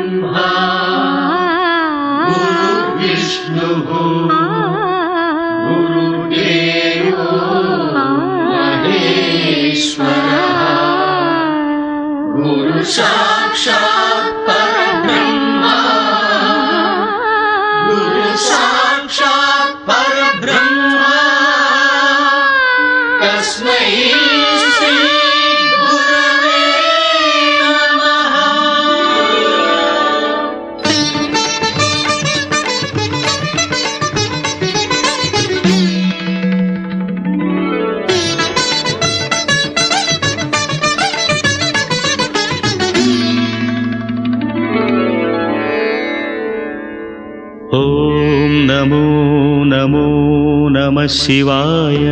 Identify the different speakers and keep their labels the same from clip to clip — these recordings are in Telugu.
Speaker 1: ब्रह्मा गुरुर्विष्णुः गुरुदेवो महेश्वरः गुरु साक्षात् परब्रह्मा गुरु साक्षात् परब्रह्मा तस्मै श्री गुरवे नमः।
Speaker 2: ఓం నమో నమో నమః శివాయ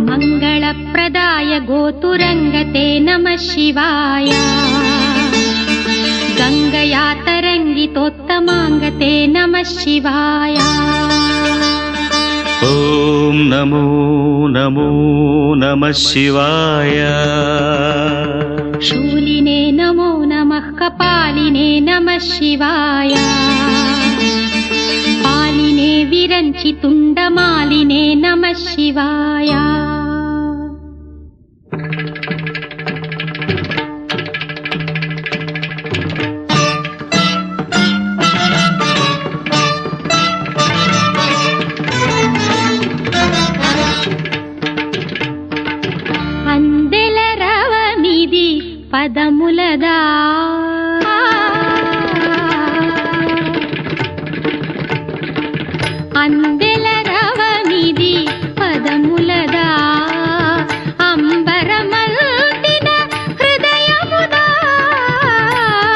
Speaker 3: మంగళప్రదాయ గోతురంగతే నమః శివాయ గంగయా తరంగితోత్తమాంగతే నమః శివాయ
Speaker 2: ఓం నమో నమో నమః శివాయ
Speaker 3: శూలినే నమో నమః కపాలినే నమః శివాయ పాలినే విరంచి తుండమాలినే నమః శివాయ అందెల రవమిది పదములదా అందెల రవమిది పదములదా అంబరమల్టిన హృదయముదా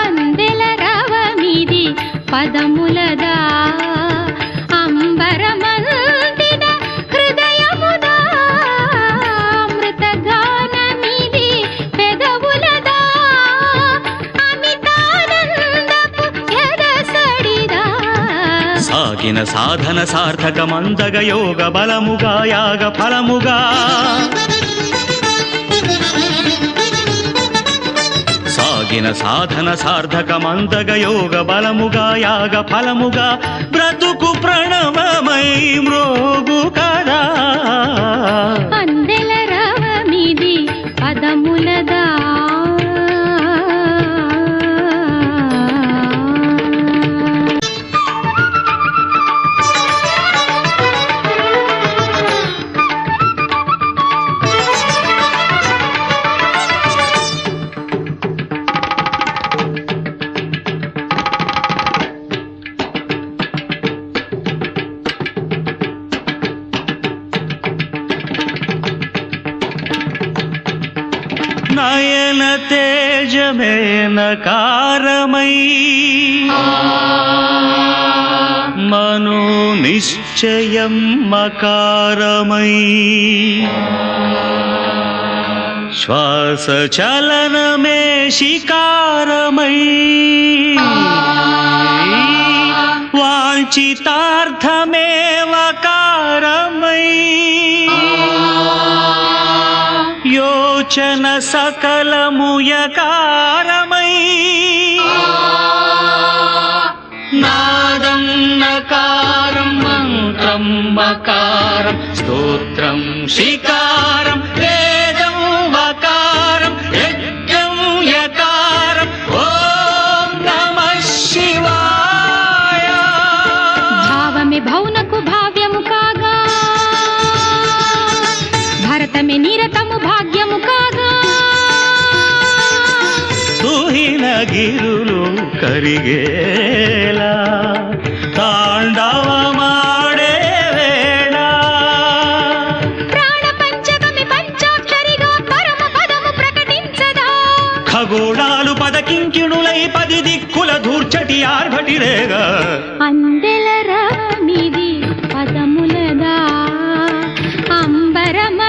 Speaker 3: అందెల రవమిది పదములదా అంబరమల్టిన హృదయముదా అమృతగానమిది పెదవులదా అమితానందపు ఎదసడిదా
Speaker 2: సాగిన సాధన సార్థకమందగ యోగ బలముగా యాగ ఫలముగా సాగిన సాధన సార్థకమందగ యోగ బలముగా యాగ ఫలముగా బ్రతుకు ప్రణవమై మ్రోగు కదా
Speaker 3: అందెల రవమిది పదములదా
Speaker 2: నయన తేజమేనకారమై మనో నిశ్చయం మకారమై శ్వాస చలనమే శికారమై వాంఛితార్థమేవకారమై యోచన సకలముయకారమై నాదం నకారం మంత్రం మకారం స్తోత్రం శికారం వేదం వకారం యజ్ఞం యకారం ఓం నమః శివాయ
Speaker 3: భావమే భౌనకు భావ్యము కాగా భరతమే నిరతము భాగ్యము కాగా
Speaker 2: తుహిన గిరులు కరిగేలా తాండవమాడే వేళ
Speaker 3: ప్రాణ పంచకమి పంచాక్షరిగా పరమ పదము ప్రకటించదా
Speaker 2: ఖగోళాలు పదకింకిణులై పది దిక్కుల ధూర్చటి ఆర్భటిరేగా
Speaker 3: అందెల రవమిది పదములదా అంబరమ